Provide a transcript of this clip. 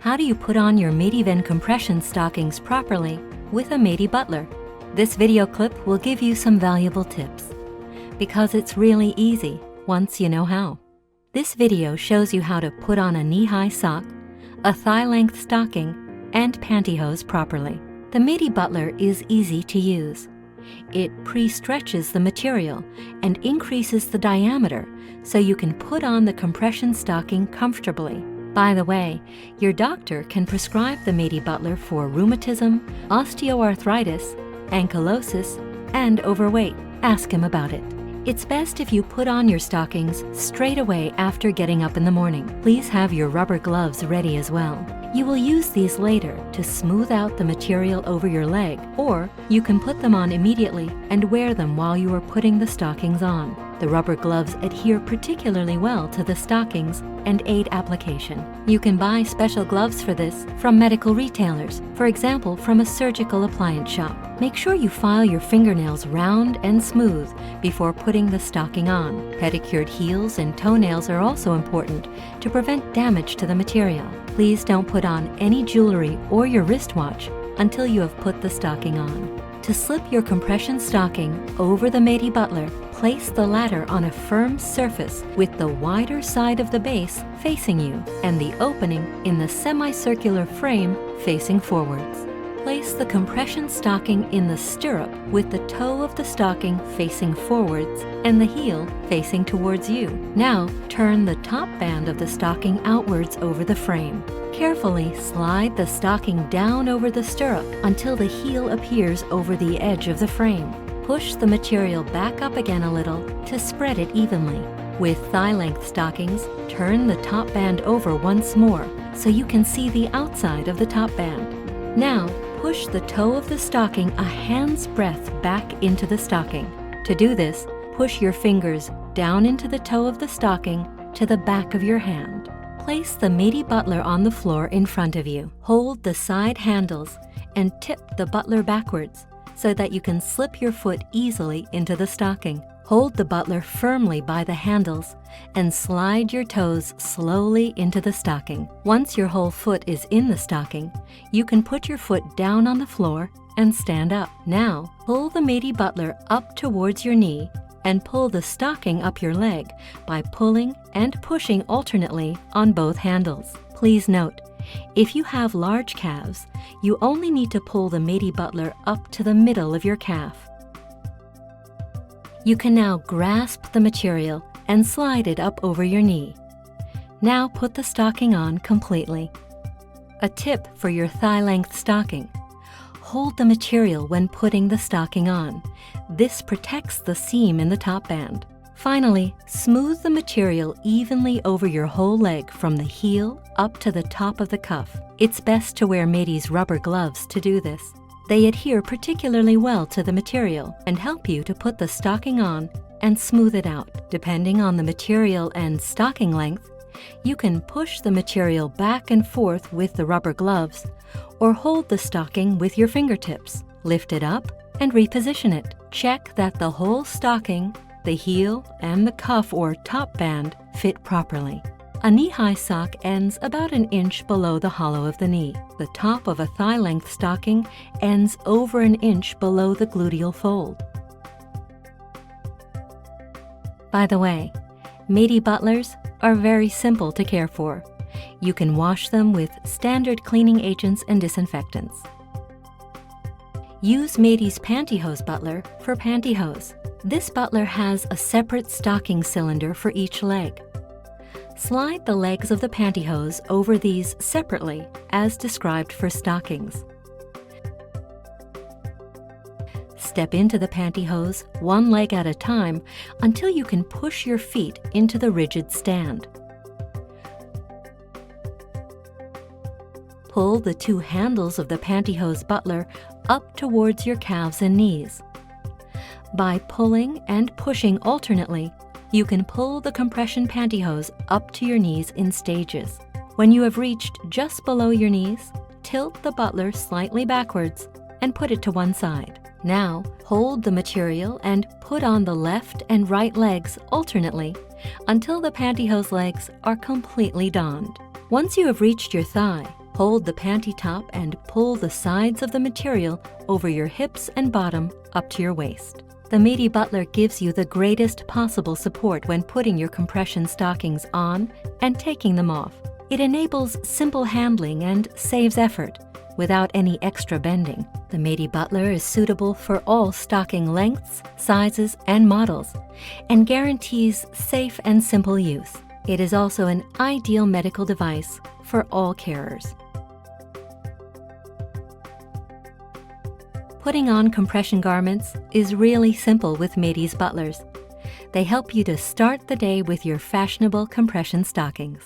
How do you put on your medi compression stockings properly with a medi Butler? This video clip will give you some valuable tips because it's really easy once you know how. This video shows you how to put on a knee-high sock, a thigh-length stocking, and pantyhose properly. The medi Butler is easy to use. It pre-stretches the material and increases the diameter so you can put on the compression stocking comfortably. By the way, your doctor can prescribe the medi Butler for rheumatism, osteoarthritis, ankylosis, and overweight. Ask him about it. It's best if you put on your stockings straight away after getting up in the morning. Please have your rubber gloves ready as well. You will use these later to smooth out the material over your leg, or you can put them on immediately and wear them while you are putting the stockings on. The rubber gloves adhere particularly well to the stockings and aid application. You can buy special gloves for this from medical retailers, for example from a surgical appliance shop. Make sure you file your fingernails round and smooth before putting the stocking on. Pedicured heels and toenails are also important to prevent damage to the material. Please don't put on any jewelry or your wristwatch until you have put the stocking on. To slip your compression stocking over the medi Butler, place the latter on a firm surface with the wider side of the base facing you and the opening in the semicircular frame facing forwards. Place the compression stocking in the stirrup with the toe of the stocking facing forwards and the heel facing towards you. Now, turn the top band of the stocking outwards over the frame. Carefully slide the stocking down over the stirrup until the heel appears over the edge of the frame. Push the material back up again a little to spread it evenly. With thigh-length stockings, turn the top band over once more so you can see the outside of the top band. Now, push the toe of the stocking a hand's breadth back into the stocking. To do this, push your fingers down into the toe of the stocking to the back of your hand. Place the medi Butler on the floor in front of you. Hold the side handles and tip the Butler backwards so that you can slip your foot easily into the stocking. Hold the Butler firmly by the handles and slide your toes slowly into the stocking. Once your whole foot is in the stocking, you can put your foot down on the floor and stand up. Now, pull the medi Butler up towards your knee and pull the stocking up your leg by pulling and pushing alternately on both handles. Please note, if you have large calves, you only need to pull the medi Butler up to the middle of your calf. You can now grasp the material and slide it up over your knee. Now put the stocking on completely. A tip for your thigh-length stocking: hold the material when putting the stocking on. This protects the seam in the top band. Finally, smooth the material evenly over your whole leg from the heel up to the top of the cuff. It's best to wear medi's rubber gloves to do this. They adhere particularly well to the material and help you to put the stocking on and smooth it out. Depending on the material and stocking length, you can push the material back and forth with the rubber gloves or hold the stocking with your fingertips. Lift it up and reposition it. Check that the whole stocking, the heel, and the cuff or top band fit properly. A knee-high sock ends about an inch below the hollow of the knee. The top of a thigh-length stocking ends over an inch below the gluteal fold. By the way, medi Butlers are very simple to care for. You can wash them with standard cleaning agents and disinfectants. Use medi's pantyhose Butler for pantyhose. This Butler has a separate stocking cylinder for each leg. Slide the legs of the pantyhose over these separately, as described for stockings. Step into the pantyhose one leg at a time until you can push your feet into the rigid stand. Pull the two handles of the pantyhose Butler up towards your calves and knees. By pulling and pushing alternately, you can pull the compression pantyhose up to your knees in stages. When you have reached just below your knees, tilt the Butler slightly backwards and put it to one side. Now, hold the material and put on the left and right legs alternately until the pantyhose legs are completely donned. Once you have reached your thigh, Hold the panty top and pull the sides of the material over your hips and bottom up to your waist. The Medi Butler gives you the greatest possible support when putting your compression stockings on and taking them off. It enables simple handling and saves effort without any extra bending. The Medi Butler is suitable for all stocking lengths, sizes, and models, and guarantees safe and simple use. It is also an ideal medical device for all carers. Putting on compression garments is really simple with Medi's Butlers. They help you to start the day with your fashionable compression stockings.